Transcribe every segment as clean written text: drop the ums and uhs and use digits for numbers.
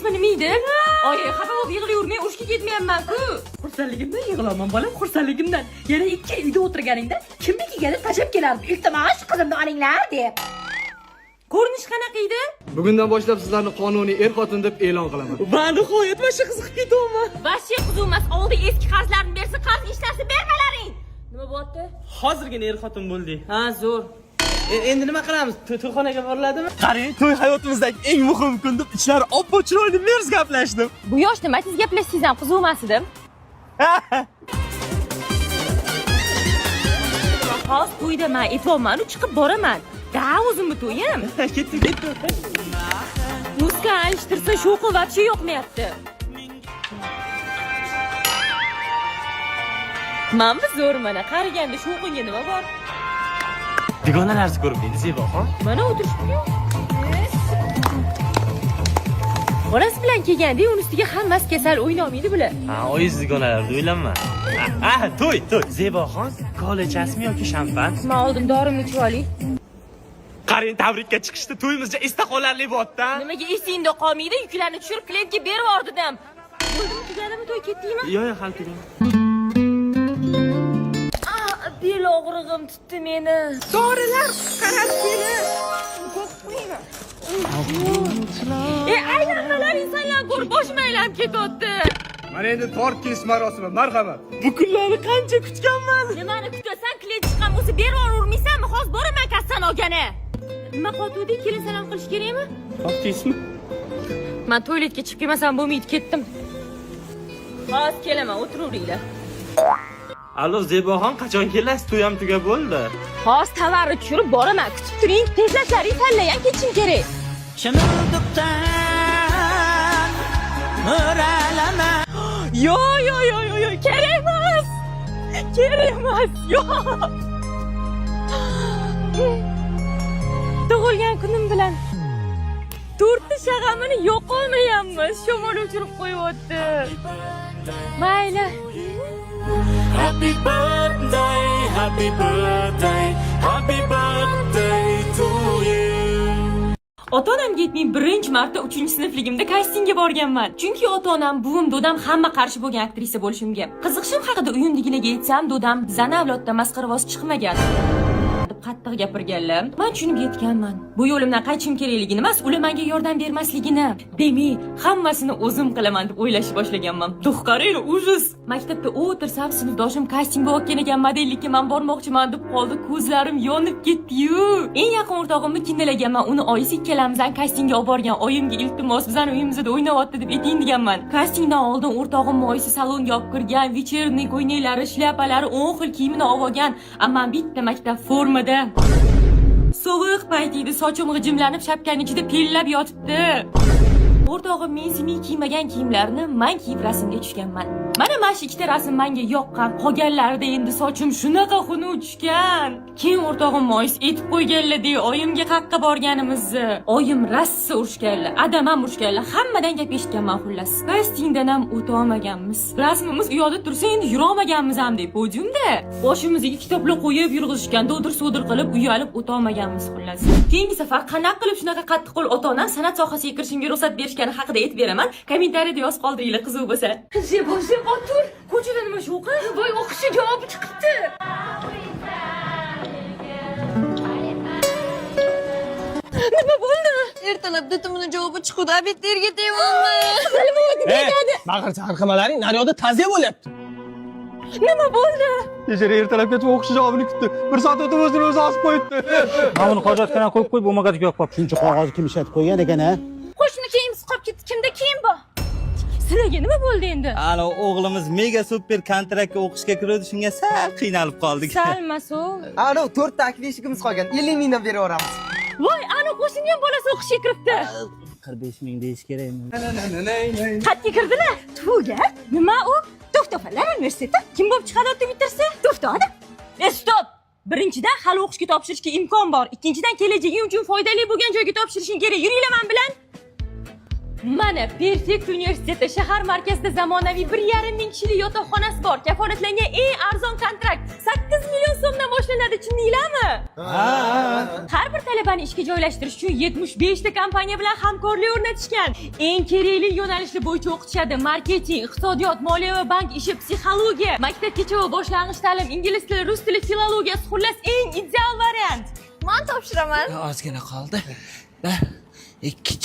ismi nima edi? Oy, xafa bo'lib yig'layvermay, urushga ketmayapman-ku. Xursandligimdan yig'laman, bolam, xursandligimdan. Yana ikki uyda o'tirganingda kimnikigadir tashab kelardim. Iltimos, qizimni olinglar deb. Ko'rinish qanaqa edi? Bugundan boshlab sizlarni qonuniy er-xotin deb e'lon qilaman. Va nihoyat mana shu qiziqib ketyapman. Vashshe qizumas, oldi eski qarzlarni bersa, qarz ishlasi bermalaring. Nima bo'pti? Hozirgina er-xotin bo'ldik. Ha, zo'r. Endi nima qilamiz? To'yxonaga boriladimi? Qarang, to'y hayotimizdagi eng muhim kun deb ichlari oppo chiroyli mers gaplashdim. Bu yoshda nima siz gaplashsangiz ham qiziqmas edim. Hozir to'yda men aytmoqman, chiqib boraman. Da o'zimni to'yim. Ketdim. Muska alishtirsa sho'qi вообще yo'qmayapti. Menmi zo'r mana, qaraganda sho'qinga nima bor? Dugonalarni ko'rib deydi Zeboxon. Mana o'tirishibdi. Bolasi bilan kelganda uni ustiga hammasi kasal o'ynamaydi bular. Ha, oyiz dugonalarni o'ylanma. To'y. Zeboxon, kolechasmi yoki shampan? Men oldim dorimni ichib oling. Qarang, tabrikka chiqishda to'yimizga esda qolarli bo'tda. Nimaga esingda qolmaydi? Yuklarni tushirib klientga berib yubordim. Bo'ldimi, tugadimi, to'y ketdingmi? Yo'q, hal tugadim. Bel og'rig'im tutdi meni. Dorilar qarab keli. Aylanmalar insonlar ko'rib boshim aylanib ketyapti. Mana endi tort kesish marosimi, marhamat. Bu kunlarni qancha kutganman. Nimani kutasan, klient chiqqan bo'lsa berib yubormaysanmi? Hozir boraman kassan olgani. Nima qotuvdik? Kelin salom qilish kerakmi? Xo'pdingizmi? Men to'yletga chiqib kelmasam bo'lmaydi, ketdim. Hozir kelaman, o'tiravringlar. Allo, Zeboxon, qachon kelasiz? To'y ham tugab bo'ldi. Hozir tovarni tushirib boraman. Kutib turing, tezlashlaring tanlagan ketishim kerak. Chimildiqdan mo'ralama. Yo, kerak emas. Yo'q. Tug'ilgan kunim bilan to'rtta shag'amini yo'qolmayapmiz. Shamol uchirib qo'yibdi. Mayli. Happy birthday, happy birthday, happy birthday to you. Ota-onamga aytmay birinchi marta 3-sinfligimda kastingga borganman. Chunki ota-onam, buvim, dodam hamma qarshi bo'lgan aktrisa bo'lishimga. Qiziqishim haqida uyimdagilarga aytsam, dodam bizani avlodda masxaravoz chiqmagan deb qattiq gapirganlar. Men tushunib yetganman. Bu yo'limdan qaytishim kerakligini emas, ular menga yordam bermasligini. Demak, hammasini o'zim qilaman deb o'ylashni boshlaganman. Duh qaranglar, ujus. Maktabda o'tirsam, sinfdoshim kasting bo'layotgan ekan, modellikka men bormoqchiman deb qoldi, ko'zlarim yonib ketdi-yu. Eng yaqin o'rtog'imni kindalaganman, uni oyisi ikkalamizdan kastingga olib borgan. Oyimga iltimos, bizani uyimizda o'ynayapti deb ayting deganman. Kastingdan oldin o'rtog'im oyisi salonga olib kirgan, вечерний ko'ynaklari, shlyapalari, 10 xil kiyimini olib olgan. Ammo bitta maktab formada. Sovuq payt edi, sochim g'ijimlanib, shapkaning ichida pillab yotibdi. O'rtog'im men simiy kiymagan kiyimlarni men kiyib rasmga tushganman. Mana shu ikkita rasm menga yoqqan. Qolganlarida endi sochim shunaqa xunuk tushgan. Keyin o'rtog'im mo'ys etib qo'yganlar-da, oyimga qaqqa borganimizni. Oyim rassa urishganlar, adam ham urishganlar, hammadan gap eshitganman xullas. Kastingdan ham o'ta olmaganmiz. Rasmimiz u yoqda tursa endi yura olmaganmiz ham deb podiumda. Boshimizga kitoblar qo'yib yurg'izishgan, do'dir-so'dir qilib uyalib o'ta olmaganmiz xullas. Keyingi safar qanaqa qilib shunaqa qattiq qo'l ota-onam san'at sohasiga kirishimga ruxsat berishgani haqida aytib beraman. Kommentariyada yozib qoldiringlar, qiziq bo'lsa. Otur, ko'chada nima shuqi? Voy, o'qishga javobi chiqibdi. Nima bo'ldi? Ertalab datimning javobi chiqdi, abitlarga deyapman. Baqir-chaqirqamalaring naryoqda ta'ziya bo'lyapti. Nima bo'ldi? Kechara ertalabgacha o'qish javobini kutdi. 1 soat o'tib o'zini o'zi osib qo'yibdi. Mana buni hojatxonaga qo'yib qo'yib, bo'lmag'ach yo'q qolib. Shuncha qog'oz kim ishlatib qo'ygan ekan-a? Qo'shni kiyimsiz qolib ketdi. Kimda kiyim bor? Sizlarga nima bo'ldi endi? Ana o'g'limiz mega super kontraktga o'qishga kirdi, shunga sal qiynalib qoldik. Salmaso. Ana 4 ta akveshigimiz qolgan. 50 mingdan berib yuboramiz. Voy, ana qo'shnining bolasi o'qishga kiribdi. 45 ming deyish kerakmi? Qayerga kirdilar? Tuga? Nima u? To'xtafalar universiteti. Kim bo'lib chiqadi bitirsa? To'xtadi. Stop. Birinchidan hali o'qishga topshirishga imkon bor. Ikkinchidan kelajaging uchun foydali bo'lgan joyga topshirishing kerak. Yuringlar men bilan. Mana Perfect universiteti shahar markazida zamonaviy 1,5 ming kishilik yotoqxonasi bor. Kafolatlangan eng arzon kontrakt 8 million so'mdan boshlanadi, tushundinglarmi? Har bir talabani ishga joylashtirish uchun 75 ta kompaniya bilan hamkorlik o'rnatishgan. Eng kerakli yo'nalishlar bo'yicha o'qitishadi: marketing, iqtisodiyot, moliya va bank ishi, psixologiya, maktabgacha va boshlang'ich ta'lim, ingliz tili, rus tili, filologiyasi, xullas eng ideal variant. Men topshiraman. Ozgina qoldi. 1 2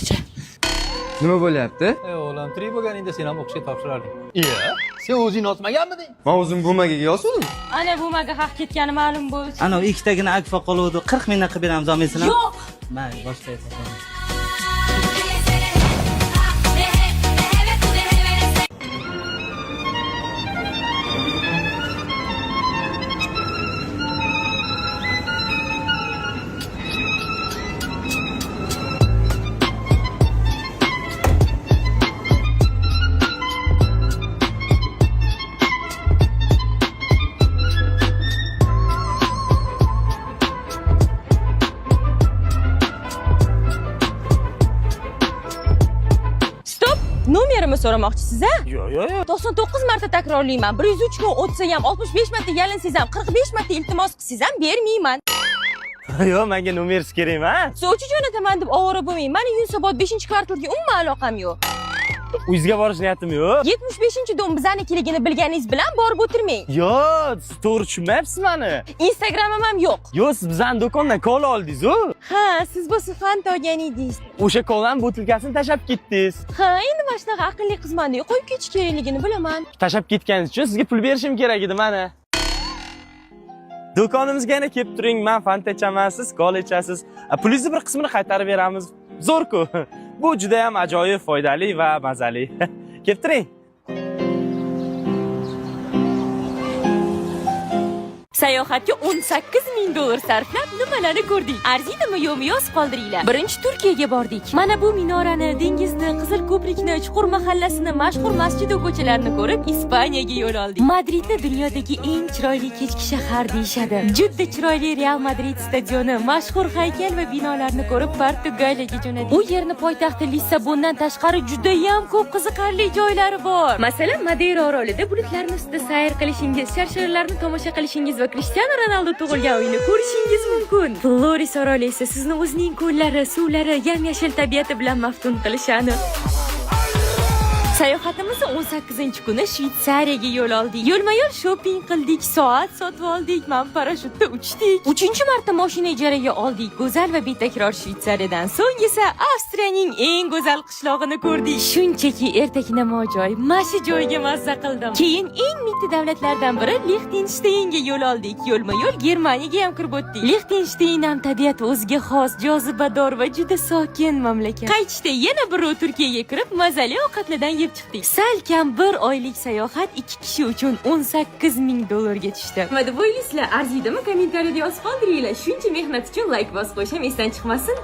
cha. Nima bo'lyapti? O'g'lim, tirik bo'lganingda sen ham o'qishga topshirarding. Sen o'zing yozmaganmiding? Men o'zim bo'lmagiga yozdim. Ana bu maga haq ketgani ma'lum bo'ldi. Ana ikkitagina akfa qoluvdi. 40 mingdan qilib beramiz olmaysizlar? Yo'q. Mayli, boshlaymiz. Nomerimni so'ramoqchisiz, a? Yo'q. 99 marta takrorlayman. 103 kun o'tsa ham, 65 marta yalinsangiz ham, 45 marta iltimos qilsangiz ham bermayman. Yo'q, menga nomersiz kerak emas. Sovchi jo'nataman deb ovora bo'lmang. Meni Yunusobod 5-kvartalga umuman aloqam yo'q. Uyingizga borish niyatim yo'q. 75-dom bizanikiligini bilganingiz bilan borib o'tirmang. Yo'q, siz to'g'ri tushunmayapsiz meni. Instagramim ham yo'q. Yo'q, siz bizning do'kondan kola oldingiz-ku. Ha, siz bo'lsa fanta olgan edingiz. O'sha kolaning butilkasini tashlab ketdingiz. Ha, endi mana shunaqa aqlli qizmanda qo'yib ketish kerakligini bilaman. Tashlab ketganingiz uchun sizga pul berishim kerak edi mana. Do'konimizga yana kelib turing, men fanta ichaman, siz kola ichasiz. Pulingizni bir qismini qaytarib beramiz. Zo'r-ku. Bu juda ham ajoyib, foydali va mazali. Kelib turing. Sayohatga 18 ming dollar sarflab nimalarni ko'rdik? Arziydimi yo'qmi yozib qoldiringlar. Birinchi Turkiyaga bordik. Mana bu minorani, dengizni, Qizil ko'prikni, Chuqur mahallasini, mashhur masjid va ko'chalarni ko'rib Ispaniyaga yo'l oldik. Madridni dunyodagi eng chiroyli kechki shahar deyshadi. Juda chiroyli Real Madrid stadioni, mashhur haykal va binolarni ko'rib Portugaliyaga jo'nadik. U yerni poytaxti Lissabondan tashqari juda ham ko'p qiziqarli joylari bor. Masalan, Madeira orolida bulutlarning ustida sayr qilishingiz, sharsharlarni tomosha qilishingiz va Cristiano Ronaldo tug'ilgan uyni ko'rishingiz mumkin. Flores oroli esa sizni o'zining ko'llari, suvlari, yam-yashil tabiati bilan maftun qilishadi. Sayohatimizning 18-kuni Shvetsariyaga yo'l oldik. Yo'lma-yo'l shopping qildik, soat sotib oldik, men parashyutda uchdik. 3-marta mashina ijaraga oldik. Go'zal va betakror Shvetsariyadan so'ng esa Avstriyaning eng go'zal qishlog'ini ko'rdik. Shunchaki ertaknamo joy, mashi joyga mazza qildim. Keyin eng mitti davlatlardan biri Liechtensteinga yo'l oldik. Yo'lma-yo'l Germaniyaga ham kirib o'tdik. Liechtenstein ham tabiati o'ziga xos, jozibador va juda sokin mamlakat. Qaytishda yana bir Turkiyaga kirib, mazali ovqatlardan yeb chiqdik. Salkam 1 oylik sayohat 2 kishi uchun 18 ming dollarga tushdi. Nima deb o'ylaysizlar? Arziydimi? Kommentariyada yozib qoldiringlar. Shuncha mehnat uchun like bosib qo'yishim esdan chiqmasin.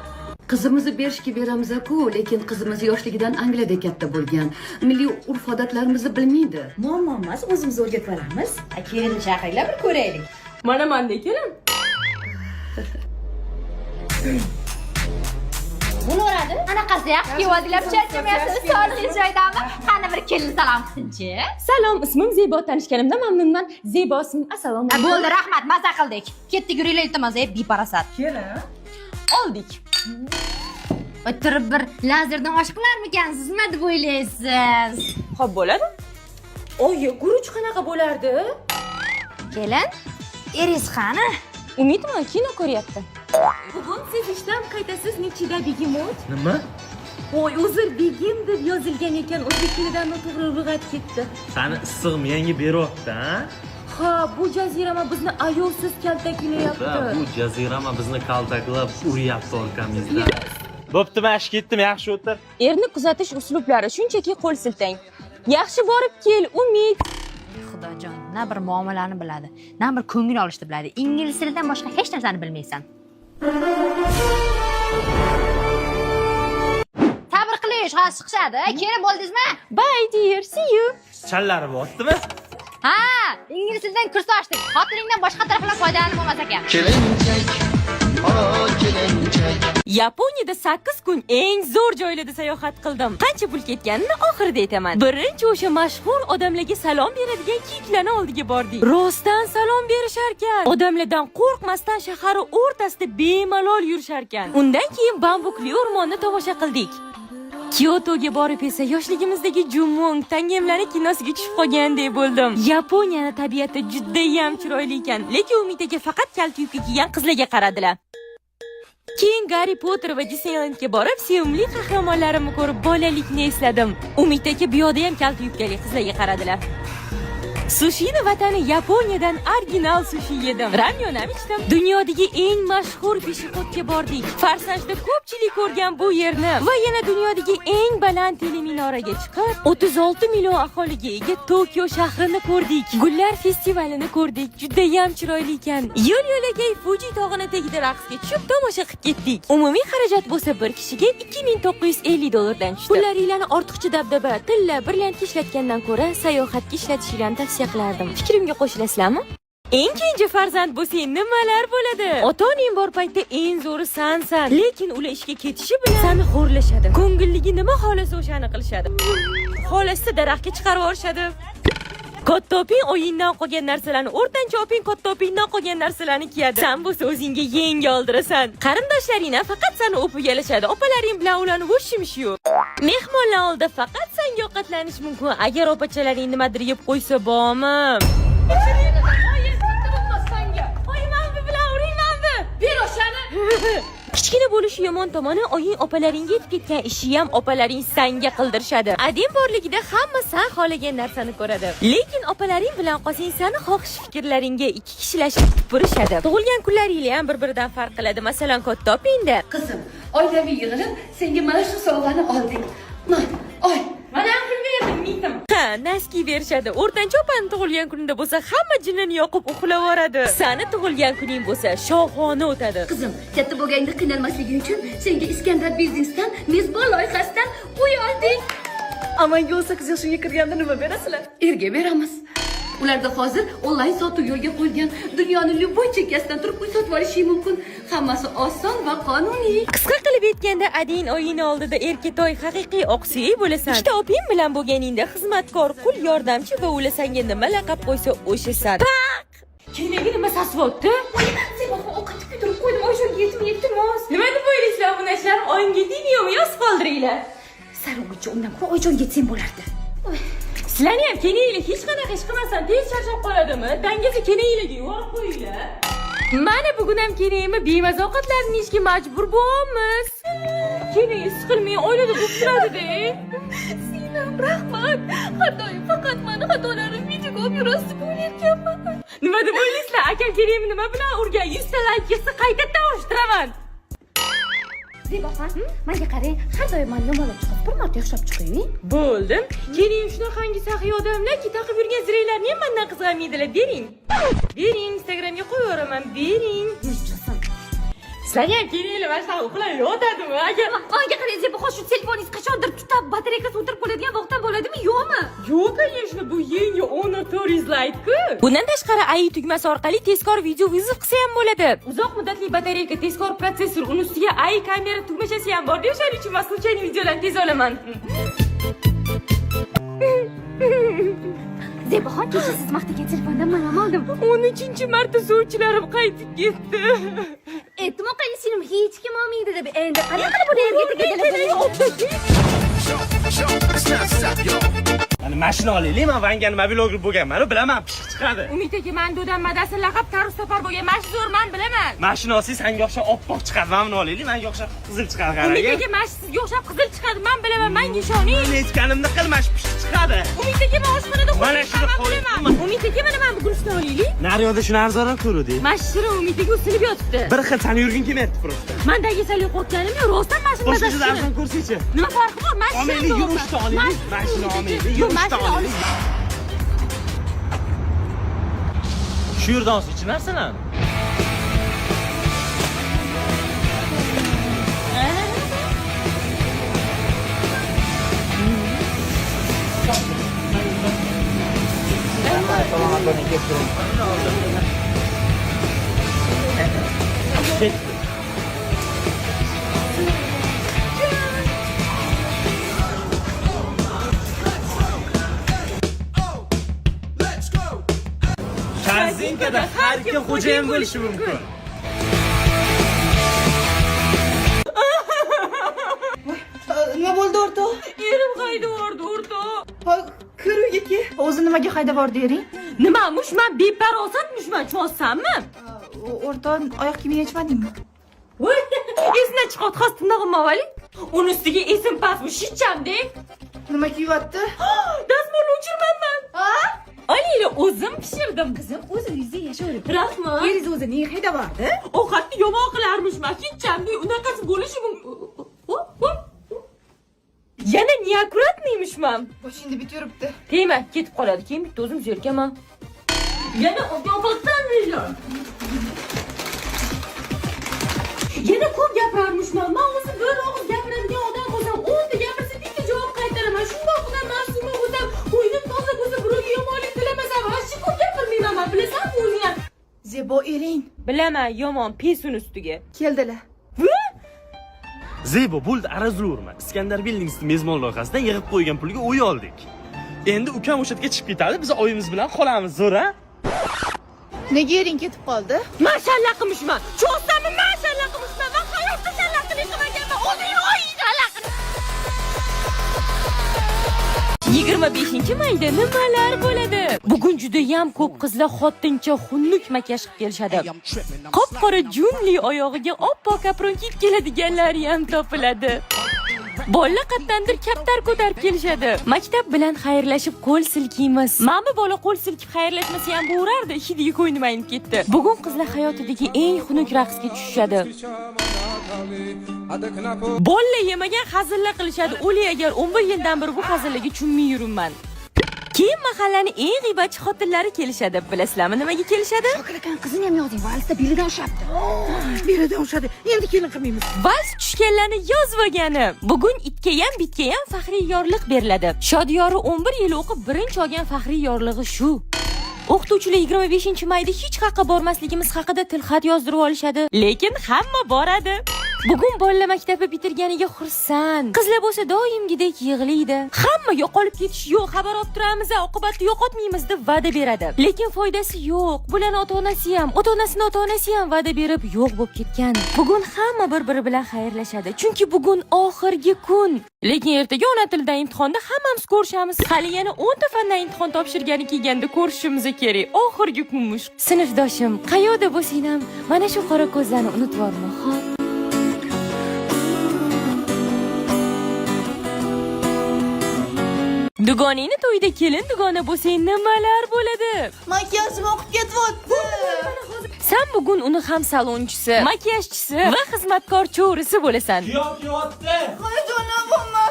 Qizimizni berishga beramiz-ku, lekin qizimiz yoshligidan Angliyada katta bo'lgan. Milliy urf-odatlarimizni bilmaydi. Muammo emas, o'zimiz o'rgatib olamiz. Kelinni chaqiringlar bir ko'raylik. Mana manda keling. Buni uradi. Anaqasi yaxshi kiyadinglar, charchamayapsiz, sog'ligingiz joyidami? Qani bir kelin salom qilsin-chi. Salom, ismim Zebo, tanishganimdan mamnunman. Zebo ismim. Assalomu alaykum. Bo'ldi, rahmat, mazza qildik. Ketdik, yuringlar iltimos, beparasat. Kelin. Oldik. O'tirib bir lazerdan oshiqlarmikansiz, nima deb o'ylaysiz? Xo'p, bo'ladi. Oyi, guruch qanaqa bo'lardi? Kelin, eringiz qani? Umidman kino ko'ryapti. Bugun siz ishdan qaytasiz, nechida begimot? Nima? Voy, uzr, begim deb yozilgan ekan, o'zbek tilidan noto'g'ri lug'at ketdi. Sani issiq menga beryapti, ha? Ha, bu jazirama bizni ayovsiz kaltaklayapti. Bu jazirama bizni kaltaklab uryapti orqamizdan. Bo'pti, men ish ketdim, yaxshi o'tir. Erni kuzatish uslublari shunchaki qo'l siltang. Yaxshi borib kel, Umid. Xudojon, na bir muomalani biladi, na bir ko'ngil olishni biladi. Ingliz tilidan boshqa hech narsani bilmaysan. Sabr qilish, hozir chiqishadi. Kelib bo'ldingizmi? Bye dear, see you. Challari bo'ptimi? Ha, ingliz tilidan kurs ochdik. Xotiringdan boshqa taraflar foydalanib bo'lmas ekan. Yaponiyada 8 kun eng zo'r joylarda sayohat qildim. Qancha pul ketganini oxirida aytaman. Birinchi o'sha mashhur odamlarga salom beradigan kiyiklarning oldiga bordik. Rostdan salom berishar ekan. Odamlardan qo'rqmasdan shahar o'rtasida bemalol yurishar ekan. Undan keyin bambukli o'rmonni tomosha qildik. Kyotoga borib esa yoshligimizdagi Jumong Tangemlari kinosiga tushib qolganday bo'ldim. Yaponiyani tabiati juda ham chiroyli ekan, lekin Umidaga faqat kalta yubka kiygan qizlarga qaradilar. Keyin Harry Potter va Disneylandga borib, sevimli qahramonlarimni ko'rib bolalikni esladim. Umid aka bu yoqda ham kalta yubkali qizlarga qaradilar. Sushini vatani Yaponiyadan original sushi yedim. Ramyun ham ichdim. Dunyodagi eng mashhur peshixodga bordik. Farsajda ko'pchilik ko'rgan bu yerni va yana dunyodagi eng baland teleminoraga chiqib, 36 million aholiga ega Tokio shahrini ko'rdik. Gullar festivalini ko'rdik. Juda ham chiroyli ekan. Yo'l-yo'lakay Fuji tog'ini tagida raqsga tushib tomosha qilib ketdik. Umumiy xarajat bo'lsa bir kishiga $2950 dan tushdi. Pullaringlarni ortiqcha dabdaba, tilla, brilliantga ishlatgandan ko'ra sayohatga ishlatishinglarni tavsiya qilardim. Fikrimga qo'shilasizlarmi? Eng kenja farzand bo'lsang nimalar bo'ladi? Ota-onang bor paytda eng zo'ri sensan, lekin ular ishga ketishi bilan seni xo'rlashadi. Ko'ngilligi nima xolasa o'shani qilishadi. Xolasa daraxtga chiqarib yuborishadi. Katta oping o'yindan qolgan narsalarni, o'rtancha oping katta opingdan qolgan narsalarni kiyadi. Sen bo'lsa o'zingga yangi oldirasan. Qarindoshlaringdan faqat seni o'pigalashadi. Opalaring bilan ularni bo'shimish yo'q. Mehmonlar oldida faqat senga ovqatlanish mumkin. Agar opachalaring nimadir yeb qo'ysa bormi? Kichkina bo'lishi yomon tomoni, oying opalaringga yetib ketgan ishi ham opalaring senga qildirishadi. Adem borligida hamma sen xohlagan narsani ko'radi. Lekin opalaring bilan qolsang, seni xohish fikrlaringga ikki kishilashib tupurishadi. Tug'ilgan kunlaringlar ham bir-biridan farq qiladi. Masalan, katta opingda. Qizim, oilaviy yig'ilib senga mana shu sovg'ani oldik. Oy. Mana ham pul berdim, mitim. Ha, naski berishadi. O'rtancha opani tug'ilgan kunida bo'lsa, hamma jinini yoqib uxlab yoradi. Seni tug'ilgan kuning bo'lsa, shohona o'tadi. Qizim, katta bo'lganda qiynalmasliging uchun senga Iskandar biznesdan mezbon loyihasidan uy oldik. Amalga 18 yoshga kirganda nima berasizlar? Erga beramiz. Ularda hozir onlayn sotuv yo'lga qo'yilgan. Dunyoning любой chekkasidan turib uy sotib olishi mumkin. Hammasi oson va qonuniy. Qisqa qilib aytganda, adin oyini oldida erkatoy haqiqiy oqsuyak bo'lasan. Ikkita oping bilan bo'lganingda xizmatkor, qul yordamchi va ular senga nima laqab qo'ysa o'shasan. Keyingi nima sasvotdi? Sen ovqatga kuydirib qo'ydim, oshga yetmayapti mos. Nima deb o'ylaysizlar bu narsalarni? Oyimga tegmaymi, yoz qoldiringlar. Sarog'uncha undan ko'ra oyjon yetsang bo'lardi. Sizlarni ham kenaylar hech qanaqa ish qilmasdan tez charchab qoladimi? Dangaza kenaylarga yuborib qo'yinglar. Mana bugun ham kenaymi bemaza ovqatlarni yeyishga majbur bo'lamiz. Kenay siqilmay oilada bo'lib turadi-da. Sinem, rahmat. Har doim faqat meni xatolarim videoga olib yurasiz bo'larkanman. Nima deb o'ylaysizlar? Akam kenaymi nima bilan urgan? 100 ta like kelsa qaytadan oshtiraman. Zebaxon, menga qarang, har doim men yomon chiqib, bir marta yaxshilab chiqing. Bo'ldim. Keling shunaqangi saxiy odamlarki taqib yurgan ziraylarni ham mendan qizg'anmaydilar. Bering. Bering, Instagramga qo'yaveraman. Bering. Sizlarga ham kelinglar, mana shu uxlab yotadimi? Agar Menga qarang, Zebaxon, shu telefoningiz qachondir tutab, batareykasi o'tirib qoladigan vaqtdan bo'ladimi, yo'qmi? yo'q, конечно, bu yangi Honor Tourist Lite-ku. Bundan tashqari AI tugmasi orqali tezkor video vizit qilsa ham bo'ladi. Uzoq muddatli batareyka, tezkor protsessor, uning ustiga AI kamera tugmachasi ham bor. O'shaning uchun men случайный videolarni tez olaman. Zebaxon, kecha siz maqtagan telefondan men ham oldim. 13-marta sovchilarim qaytib ketdi. E'timod qiling, seni hech kim olmaydi deb. Endi qanaqa bu yerga tegadilar? Mana mashina olaylik, men Vangani mobilogger bo'lganman, bilaman, pishiq chiqadi. Umid aka, men do'dam madasi laqab tarus topar bo'lgan. Mana shu zo'r men bilaman. Mashina olsangiz senga o'xshab oppoq chiqadi, mana buni olaylik, menga o'xshab qizil chiqadi, Umid qarang. aka, mana sizga o'xshab qizil chiqadi. Men bilaman, menga ishoning. Men aytganimni qilma, pishiq chiqadi. Umid aka, men oshxonada Mana shuni bilaman. Umid aka, mana men bugun shuni olaylik. Naryoqda shuni arzonroq ko'rdik. Mashina Umid aka usilib yotibdi. Bir xil seni yurgin kelmayapti просто. Mendagi sal qo'rqganim yo'q, rostdan mashina Qo'shnidan arzon ko'rsichi. Nima farqi bor? Mashina. Omaylik, yurishda olaylik. Mashina omaylik, yurishda olaylik. Shu yerdan olsa narsalarni. Amerikada har kim xo'jayin bo'lishi mumkin. Nima bo'ldi o'rtoq? Erim haydavordi o'rtoq. Kir uyga ke. O'zi nimaga haydavordi ering? Nimamush, men beparosatmushman, cho'zsammi? O'rtoq, oyoq kiyimini yechmadingmi? Voy, esdan chiqot, hozir tindig'im avvali. Uni ustiga esim pastmi, shichchamda. Nima kiyyapti? Dazmolni o'chirmanman. Olayla, o'zim pishirdim. Qizim, o'zingizda yashayver. Rahmat. Eringiz o'zi nega haydavordi? Ovqatni yomon qilarmishman, shichchamda. Unaqasi bo'lishi mumkin. Yana neakkuratniymişman. Boshingda bit yuribdi. Tegma, ketib qoladi. Keyin bitta o'zim zerikaman. Yana ovqatdan milyon. Yana ko'p gapirarmishman. Men o'zim bir og'iz gapiradigan odam bo'lsam, 10 ta gapirsa bitta javob qaytaraman. Shundoqqina ma'suma bo'lsam, o'ynim toza bo'lsa, birovga yomonlik tilamasam, hech ko'p gapirmayman, men bilasanmi o'zing ham? Zebo ering. Bilaman, yomon pesun ustiga. Keldilar. Zebo bo'ldi, arazlaverma. Iskandar Buildings'ning mezbon loyihasidan yig'ib qo'ygan pulga uy oldik. Endi ukam o'sha yerga chiqib ketadi, biz oyimiz bilan qolamiz, zo'r a? Nega ering ketib qoldi? Mashallah qilmishman. Cho'zsammi mashallah qilmishman. Men hayotda shallaqlik qilmaganman. O'zing shallaq. 25-mayda nimalar bo'ladi? Bugun juda ham ko'p qizlar xotincha xunuk makiyaj qilib kelishadi. Qop-qora junli oyog'iga oppoq apron kiyib keladiganlari ham topiladi. Bola qattandir kaptar ko'tarib kelishadi. Maktab bilan xayrlashib qo'l silkiymiz. Ma'mi bola qo'l silkib xayrlashmasa ham bo'rardi, hidiga ko'nglim aynib ketdi. Bugun qizlar hayotidagi eng xunuk raqsga tushishadi. Bolla yemagan hazillar qilishadi. O'li agar 11 yildan beri bu hazillarga tushunmay yuribman. Keyin mahallani eng g'iybatchi xotinlari kelishadi. Bilasizlarmi nimaga kelishadi? Shokilakan qizini ham yozing, valsda belidan ushapti. Belidan ushadi. Endi kelin qilmaymiz. Vals tushganlarni yozib olgani. Bugun itga ham bitga ham faxriy yorliq beriladi. Shodiyori 11 yil o'qib birinchi olgan faxriy yorlig'i shu. O'qituvchilar 25-mayda hech qayerga bormasligimiz haqida tilxat yozdirib olishadi, lekin hamma boradi. Bugun bolalar maktabni bitirganiga xursand. Qizlar bo'lsa doimgidek yig'laydi. Hamma yo'qolib ketish yo'q, xabar olib turamiz, oqibatni yo'qotmaymiz deb va'da beradi. Lekin foydasi yo'q. Bularni ota-onasi ham, ota-onasining ota-onasi ham va'da berib yo'q bo'lib ketgan. Bugun hamma bir-biri bilan xayrlashadi, chunki bugun oxirgi kun. Lekin ertaga ona tilidan imtihonda hammamiz ko'rishamiz. Hali yana 10 ta fandan imtihon topshirgani kelganda ko'rishimiz kerak. Oxirgi kunmish. Sinfdoshim, qayerda bo'lsang ham mana shu qora ko'zlarni unutib olma, xo'p? Dugoningni to'yida kelin dugona bo'lsang nimalar bo'ladi? Makiyajim oqib ketyapti. Sen bugun uni ham salonchisi, makiyajchisi va xizmatkor cho'risi bo'lasan. Yo'q. Hayajonlanmayman.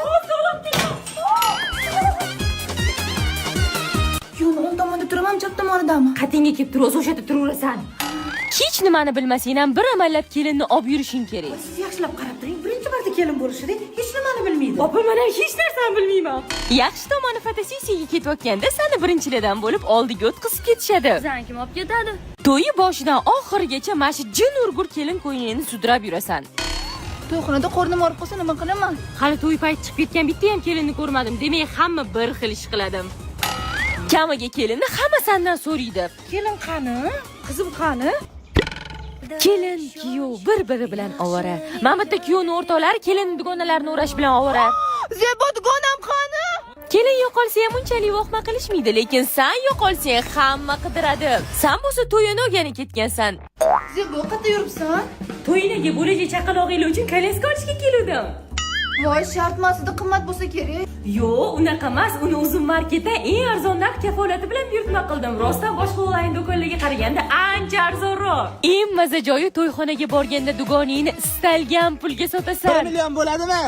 Yo'q, o'ng tomonda turaman, chap tomonidami? Qatingga kelib tur, o'zi o'sha yerda turaverasan. Hech nimani bilmasang ham bir amallab kelinni olib yurishing kerak. Siz yaxshilab qarab turing. Birinchi marta kelin bo'lishadi, hech nimani bilmaydi. Opa, men ham hech narsani bilmayman. Yaxshi tomoni fotosessiyaga ketayotganda seni birinchilardan bo'lib oldiga o'tkazib ketishadi. Zan kim olib ketadi? To'yi boshidan oxirigacha mana shu jin urgur kelin ko'ynagini sudrab yurasan. To'yxonada qornim og'rib qolsa nima qilaman? Hali to'y payti chiqib ketgan bitta ham kelinni ko'rmadim. Demak, hamma bir xil ish qiladim. Kamiga kelinni hamma sendan so'raydi. Kelin qani? Qizim qani? Kelin, kuyov bir-biri bilan ovora. Mana bitta kuyovning o'rtoqlari kelin dugonalarini o'rash bilan ovora. Zebo dugonam qani? Kelin yo'qolsa ham unchalik vohma qilishmaydi, lekin sen yo'qolsang hamma qidiradi. Sen bo'lsa to'yini o'rganib ketgansan. Zebo, qayerda yuribsan? To'yinaga bo'lajak chaqaloqinglar uchun koleska olishga keldim. Voy, shart masida qimmat bo'lsa kerak. Yo'q, unaqa emas. Uni o'zim marketda eng arzon narx kafolati bilan buyurtma qildim. Rostdan boshqa onlayn do'konlarga qaraganda ancha arzonroq. Eng maza joyi to'yxonaga borganda dugoningni istalgan pulga sotasan. 1 million bo'ladimi?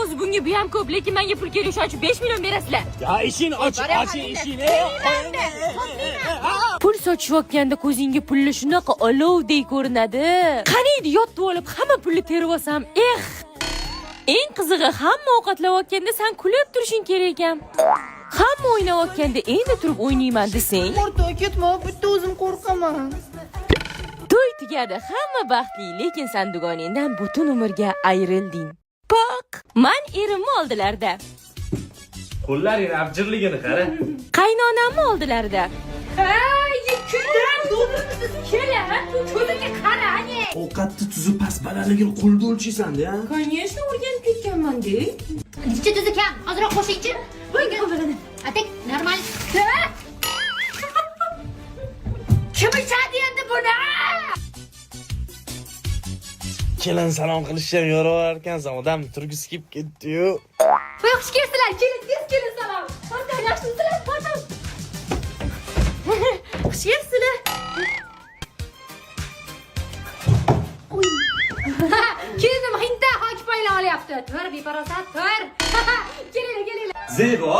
O'zi bunga bu ham ko'p, lekin menga pul kerak, shuning uchun 5 million berasizlar. Ya ishingni oching ishingni. Pul sochishayotganda ko'zingga pulli shunaqa olovdek ko'rinadi. Qani edi yotib olib hamma pulni terib olsam, eng qizig'i hamma ovqatlayotganda sen kulib turishing kerak ekan. Hamma o'ynayotganda endi turib o'ynayman desang, O'rtoq, ketma, bitta o'zim qo'rqaman. to'y tugadi, hamma baxtli, lekin sen dugoningdan butun umrga ayrilding. Pok, men erimni oldilarda. Qo'llaring abjirligini qara. Qaynonamni oldilarda. Yetdi kuydan do'dirmisiz kelin ko'ziga qarang. Ovqatni tuzi past balandligini qo'lda o'lchaysanda-ya. Конечно, o'rganib ketganman-da. Necha tuzi kam? Ozroq qo'shingchi. Bunga bo'ladi. Atek normal. Kim ichadi endi buni? Kelin salom qilishga ham yoravar ekansan, odam turgisi kelib ketdi-yu. Voy xush kelibsizlar. Kelin salom. Qanday yaxshisizlar? Pardon. Xush kelibsizlar. Kelinim hinda hokipoyla olyapti. Tur beparosat, tur. Kelinglar. Zebo,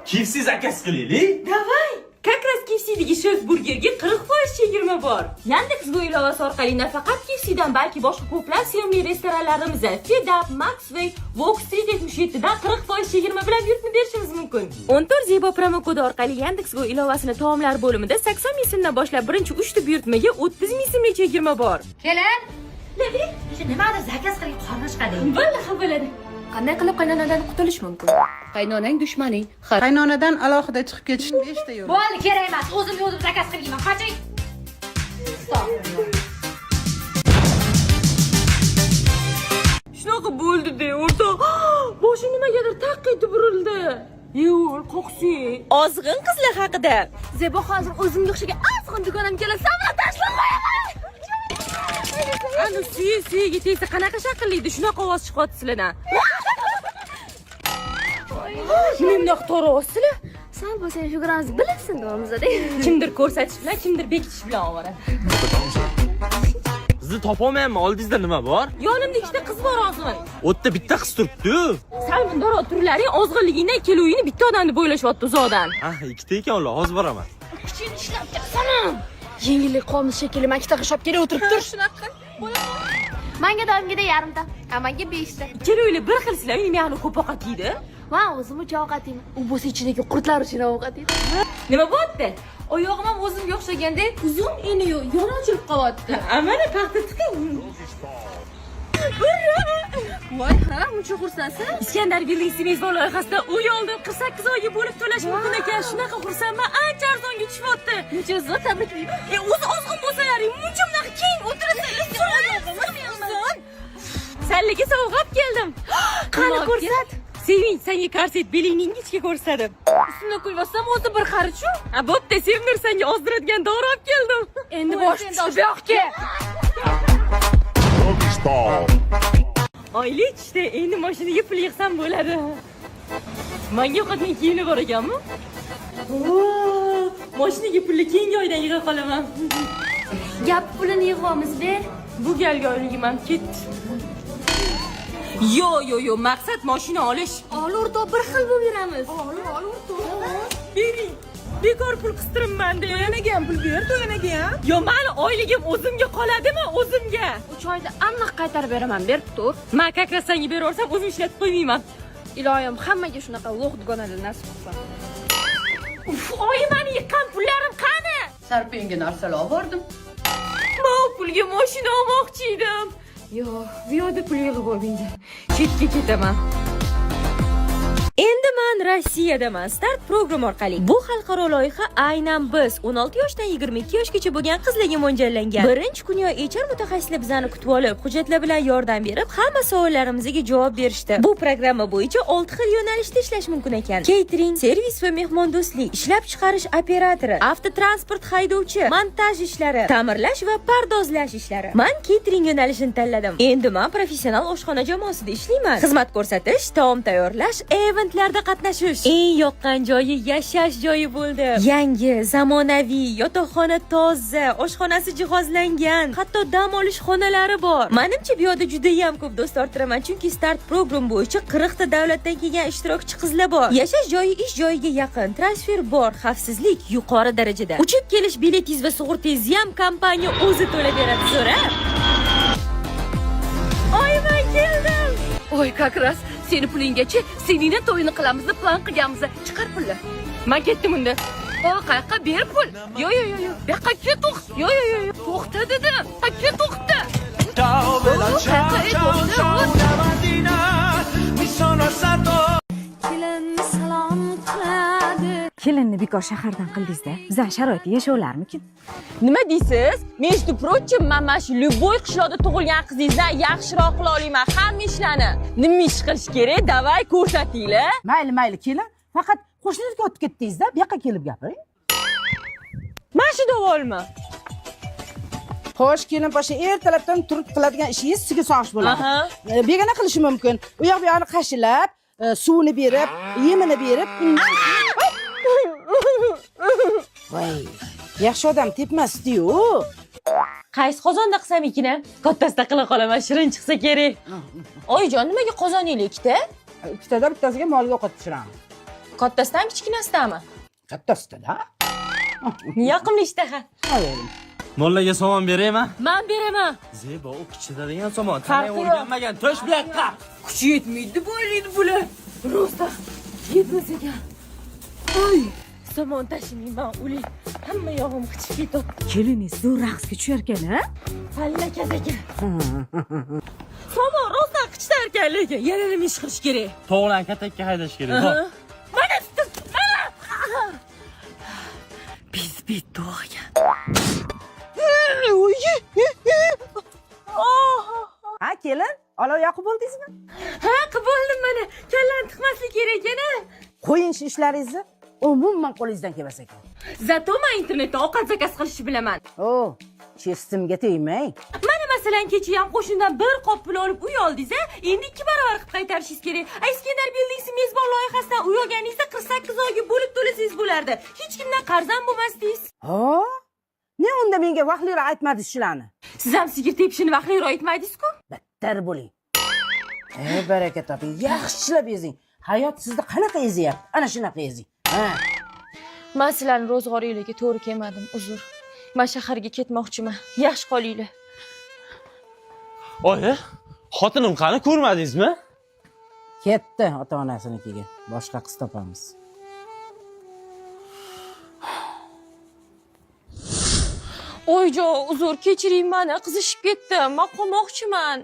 kifsiz akasi qilaylik. Davay. Как раз KFC'dagi shef burgerga 40% chegirma bor. Yandex.Go ilovasi orqali nafaqat KFC'dan balki boshqa ko'plab sevimli restoranlarimiz Fedap, Maxway, Walk Street 77 dan 40% chegirma bilan buyurtma berishimiz mumkin. 14 Zebo promo kodi orqali Yandex.Go ilovasini taomlar bo'limida 80 ming so'mdan boshlab birinchi 3 ta buyurtmaga 30 ming so'mlik chegirma bor. Kelin. Shu nimadir zakaz qiling, qorni chiqadi. Vallahi bo'ladi. Qanday qilib qaynonadan qutulish mumkin? Qaynonang dushmaning. Qaynonadan alohida chiqib ketishni eshitayo'q. Bo'ldi, kerak emas. O'zim zakaz qilganman. Qaching. Shunaqa bo'ldi-da, o'rtoq. Boshim nimagadir taq etib urildi. Yo'l, qo'qsi. Ozg'in qizlar haqida. Zebo hozir o'zimga o'xshagan ozg'in do'konimga kelsam, tashlab qo'yaman. Ana suyi tegsa qanaqa shaqillaydi, shunaqa ovoz chiqyapti sizlardan. Bundoq to'g'risizlar. Sen bo'lsang shu granz bilasan davomizda. Kimdir ko'rsatish bilan, kimdir bekitish bilan ovora. Bizni topolmayapman, oldingizda nima bor? Yonimda ikkita qiz bor ozg'in. O'tda bitta qiz turibdi-yu. Salmindor turlaring ozg'inligingdan keluvingni bitta odamni bo'ylashyapti uzoqdan. Ikkita ekan ular, hozir boraman. Kuchingni ishlab tursanam. Yengillik qolmish shekilli, men ikkita qishab kelib o'tirib tur. Shunaqa. Menga doimgida yarimta, menga 5 ta. Ikkalovinglar bir xilsizlar, uning mehni ko'p ovqat yeydi. Men o'zim uchun ovqat yeyman. U bo'lsa ichidagi qurtlar uchun ovqat yeydi. Nima bo'pti? Oyog'im ham o'zimga o'xshaganda uzun eni yo'l ochilib qolyapti. Amana paxta tiqing. Voy, ha, muncha xursandsan? Iskandar Buildings mezbon loyihasida uy oldim 48 oyga bo'lib to'lash mumkin ekan. Shunaqa xursandman, ancha arzonga tushyapti. Muncha zo'r tabriklayman. O'zi ozg'in bo'lsalaring, muncha bunaqa keng o'tirasizlar. Sanliga sovg'ab keldim. Qani ko'rsat. Seving, senga korset belingni ingichka ko'rsadim. Ustini kulyapsam, o'zi bir qarichu. Bo'pti, Sevinir senga ozdiradigan dori olib keldim. Endi bosh bu yoqqa. Oylik ishda endi mashinaga pul yig'sam bo'ladi. Menga ovqatning kiyimi bor ekanmi? Mashinaga pulni keyingi oydan yig'a qolaman. Gap pulini yig'amiz, ber. Bu galgi oyligim ketdi. Yo, maqsad mashina olish. Ol o'rtoq, bir xil bo'lib yuramiz. Ol o'rtoq. Bering. Bekor pul qistiribman-da. To'yanaga ham pul ber, to'yanaga ham. Yo, meni oyligim o'zimga qoladimi, o'zimga? 3 oyda aniq qaytarib beraman, berib tur. Men kakra senga beraversam, o'zim ishlatib qo'ymayman. Iloyim hammaga shunaqa ulug' dugonada nasib qilsin. Oyi, meni yiqqan pullarim qani? Sarpinga narsalar olib Men pulga mashina olmoqchi edim. Yo, bu yerda pul yig'ib olmaydi. Chetga ketaman. Endi men Rossiyadaman. Start program orqali. Bu xalqaro loyiha aynan biz 16 yoshdan 22 yoshgacha bo'lgan qizlarga mo'ljallangan. Birinchi kunyo HR mutaxassislar bizani kutib olib, hujjatlar bilan yordam berib, hamma savollarimizga javob berishdi. Bu programma bo'yicha 6 xil yo'nalishda ishlash mumkin ekan. Catering, servis va mehmondo'stlik, ishlab chiqarish operatori, avtotransport haydovchi, montaj ishlari, ta'mirlash va pardozlash ishlari. Men catering yo'nalishini tanladim. Endi men professional oshxona jamoasida ishlayman. Xizmat ko'rsatish, taom tayyorlash, eventlarda qatnashish. Eng yoqqan joyi yashash joyi bo'ldi. Yangi, zamonaviy, yotoqxona toza, oshxonasi jihozlangan, hatto dam olish xonalari bor. Menimcha bu yerda juda ham ko'p do'st orttiraman, chunki start program bo'yicha 40 ta davlatdan kelgan ishtirokchi qizlar bor. Yashash joyi ish joyiga yaqin, transfer bor, xavfsizlik yuqori darajada. Uchib kelish biletingiz va sug'urtangizni ham kompaniya o'zi to'lab beradi, so'ra. Oy, men keldim. Oy, kakras, seni pulinggachi, seningdan to'yini qilamiz deb plan qilganmiz. Chiqar pulni. Men ketdim unda. Qayerqa ber pul? Yo. Bu yoqqa ket. Yo. To'xta dedim. Ket to'xta. Kelin salom qiladi. Kelinni bekor shahardan qildingiz-da. Bizdan sharoitda yashovlarmikin? Nima deysiz? Между прочим, men mana shu Lyuboy qishloqda tug'ilgan qizingizdan yaxshiroq qila olaman hamma ishlarni. Nima ish qilish kerak? Davay ko'rsatinglar. Mayli, kelin. Faqat qo'shningizga o'tib ketdingiz-da, bu yoqqa kelib gapiring. Mana shu davolmi? Xo'sh, kelin pasha, ertalabdan turib qiladigan ishingiz sizga sog'ish bo'ladi. Begona qilishi mumkin. U yoq bu yoqni qashilab, suvini berib, yemini berib, voy, yaxshi odam tepmasdi-yu. Qaysi qozonda qilsam ekan? Kattasida qila qolaman, shirin chiqsa kerak. Oyijon, nimaga qozoninglar ikkita? Ikkitada bittasiga molga ovqat pishiramiz. Kattasidan kichkinasidami? Kattasida-da. Yoqimli ishtaha. Mollaga somon beraymi? Men beraman. Zebo, u kichikadigan somon. Tanay o'rganmagan tosh bilan qaq. Kuchi yetmaydi, bo'laydi bular. Rosta yetmas ekan. Oy, somon tashimayman, uling. Hamma yog'im qichib ketdi. Keliningiz zo'r raqsga tushar ekan-a? Pallakas ekan. Somon rosta qichtar ekan, lekin yana nima ish qilish kerak? To'g'lan katakka haydash kerak. Mana Biz tug'gan. Ha, kelin, olov yoqib bo'ldingizmi? Ha, qilib bo'ldim mana. Kallani tiqmaslik kerak ekan-a. Qo'ying shu ishlaringizni. Umuman qo'lingizdan kelmas ekan. Zato men internetda ovqat zakaz qilishni bilaman. Chestimga tegmang. Mana masalan kecha ham qo'shnidan bir qop pul olib uy oldingiz-a, endi 2 barobar qilib qaytarishingiz kerak. Iskandar Buildings mezbon loyihasidan uy olganingizda 48 oyga bo'lib to'lasangiz bo'lardi. Hech kimdan qarz ham bo'lmasdingiz. Ne unda menga vaqtliroq aytmadingiz shularni? Siz ham sigir tepishini vaqtliroq aytmaydingiz-ku? Battar bo'ling. Baraka toping, yaxshilab ezing. Hayot sizni qanaqa ezyapti? Ana shunaqa ezing. Men sizlarning ro'zg'oringizga to'g'ri kelmadim, uzr. Men shaharga ketmoqchiman. Yaxshi qolinglar. Oyi, xotinim qani ko'rmadingizmi? Ketdi ota-onasinikiga. Boshqa qiz topamiz. Oyjon, uzr, kechiring meni, qizishib ketdim. Men qolmoqchiman.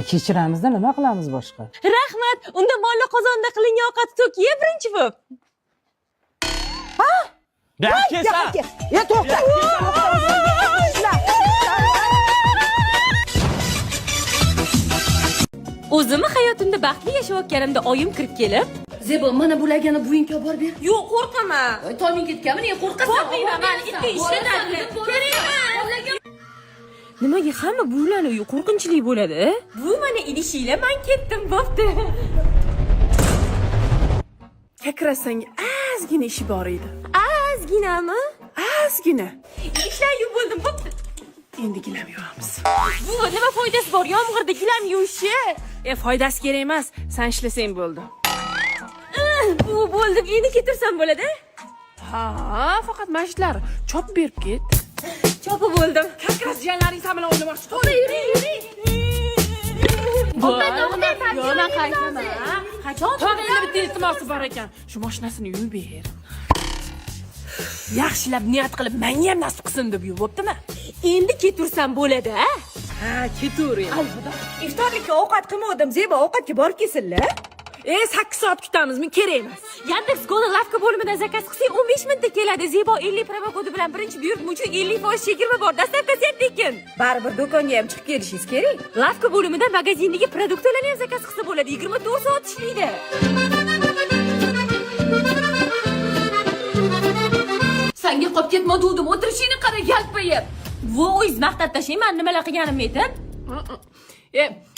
Kechiramizda nima qilamiz boshqa? Rahmat. Unda molli qozonda qilingan ovqatni to'kiy birinchi bo'lib. Kesa. Ya to'xta. O'zimni hayotimda baxtli yashayotganimda oyim kirib kelib, Zebo, mana bulargani buvingga olib ber. "Yo'q, qo'rqaman." Toming ketganmi? Ne qo'rqasan? Qo'rqmayman, men itni ishlatadilar. Kerak emas. Nimaga hamma bularni uyi qo'rqinchli bo'ladi? Bu mana idishinglar, men ketdim, bo'pti. Kakrasang ozgina ishi bor edi. Ozginami? Ozgina. Ishlar yuvib bo'ldim, bo'pti. Endi gilam yuvamiz. Bu nima foydasi bor yomg'irda gilam yuvishi? Foydasi kerak emas, sen ishlasang bo'ldi. Bu bo'ldi, endi ketirsam bo'ladi? Ha, faqat mashitlar chopib berib ket. Chopib bo'ldim. Kakras jiyanlaring bilan o'ynamoqchi. To'g'ri, yuring. Yo'q, men qaytaman. Qachon? Tog'ingda bitta iltimosi bor ekan. Shu mashinasini yuvib ber. Yaxshilab niyat qilib, menga ham nasib qilsin deb yuvibdimi? Endi ketirsam bo'ladi, ha? Ha, ketaver. Albatta. Iftorlikka ovqat qilmadim. Zebo ovqatga borib kelsinlar. 8 soat kutamiz, men kerak emas. Yandex.Go lavka bo'limidan zakaz qilsang 15 minutda keladi. Zebo 50 promo kodi bilan birinchi buyurtma uchun 50% chegirma bor. Dastavkasi ham tekin. Baribir do'konga ham chiqib kelishingiz kerak. Lavka bo'limidan magazindagi produktlarni ham zakaz qilsa bo'ladi. 24 soat ishlaydi. Senga qolib ketma dedim, o'tirishingni qara yalpayib. Voy, maqtab tashlayman, nimalar qilganimni aytib.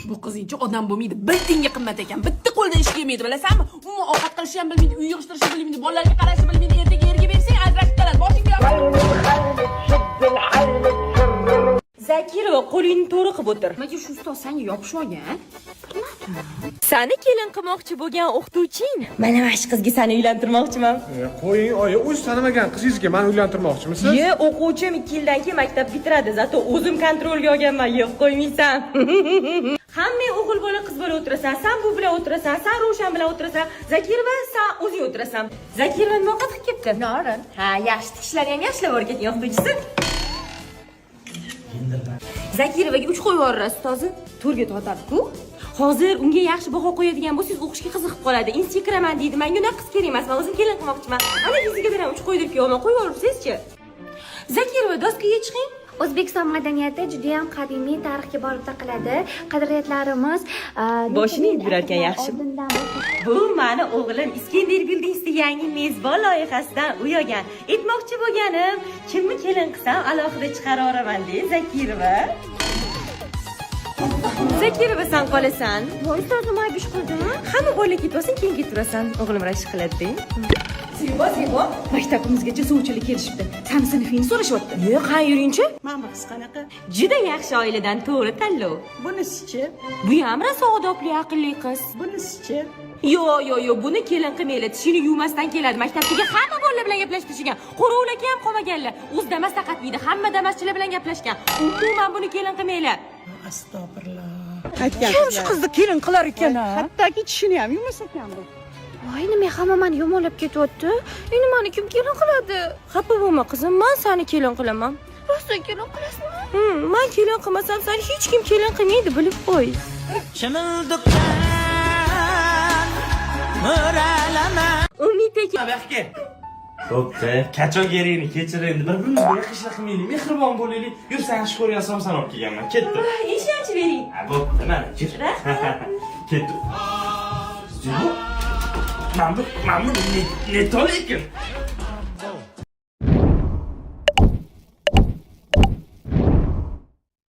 Bu qizingchi odam bo'lmaydi. Bir tiyinga qimmat ekan. Bitta qo'ldan ish kelmaydi, bilasanmi? Umuman ovqat qilishni ham bilmaydi, uy yig'ishtirishni bilmaydi, bolalarga qarashni bilmaydi, ertaga yerga bersang ajratib qoladi. Boshingga yoq. Zakirova, qo'lingni to'g'ri qilib o'tir. Nimaga shu ustoz senga yopishib olgan? Sani kelin qilmoqchi bo'lgan o'qituvching. Mana shu qizga seni uylantirmoqchiman. Qo'ying, oyi, o'zi tanimagan qizingizga meni uylantirmoqchimisiz? O'quvchim 2 yildan keyin maktab bitiradi. Zato o'zim kontrolga olganman, yeb qo'ymaysan. Hamma o'g'il bola, qiz bola o'tirasan. Sen bu bilan o'tirasan, sen Ravshan bilan o'tirasan. Zakirova, sen o'zing o'tirasan. Zakirova nima ovqat qilib ketdi? Norin. Ha, yaxshi, tishlari ham yaxshilab o'rgatgan o'qituvchisi. Zakirovaga 3 qo'yib yuborasiz, to'zi. To'rga tortadi-ku. Hozir unga yaxshi baho qo'yadigan bo'lsangiz, o'qishga qiziqib qoladi. Institutga kiraman deydi. Menga unaqa qiz kerak emas. Men o'zim kelin qilmoqchiman. Ana yuziga beraman, 3 qo'ydirib kelaman. Qo'yib olibsiz-chi? Zakirova, doskaga chiqing. O'zbekiston madaniyati juda ham qadimiy tarixga borib taqaladi. Qadriyatlarimiz Boshini yuvib yurarkan yaxshi. Bu meni o'g'lim Iskender Buildings'da yangi mezbon loyihasidan uyagan. Aytmoqchi bo'lganim, kimni kelin qilsam alohida chiqaraman deydi Zakirova. Zakirova sen qolasan. voy ustozim aybish qildimi? Hamma bola ketvasin, keyin keturasan. O'g'lim rashk qiladi. Zibo, maktabimizgacha suvchilik kelishibdi. Sani sinfingni so'rashyapti. Yo'q, qani yuring-chi. Mana qiz qanaqa? Juda yaxshi oiladan to'g'ri tanlov. Bunisi-chi? Bu ham rosa odobli, aqlli qiz. Bunisi-chi? Yo'q, buni kelin qilmaylar. Tishini yuvmasdan keladi. Maktabdagi hamma bolalar bilan gaplashtirishgan. Qo'rovlarga ham qolmaganlar. O'zida emas faqat deydi. Hamma damaschilar bilan gaplashgan. Umuman buni kelin qilmaylar. Astag'firullah. Kim shu qizni kelin qilar ekan? Hattoki tishini ham yumasa ekan bu. Voy nima hamma meni yomonlab ketyapti? Endi meni kim kelin qiladi? Xafa bo'lma qizim, men seni kelin qilaman. Rostdan kelin qilasizmi? Men kelin qilmasam seni hech kim kelin qilmaydi, bilib qo'y. Umid aka. Bo'pti, qachon kerakni kechir endi. Bir-birimizga yaxshi qilmaylik, mehribon bo'laylik. Yur, sen ish ko'ryasan, san olib kelganman. Ketdim. Ishonch bering. Ha, bo'pti, mana kir. Ketdim. Zibo. Mana bu ne to'lekin.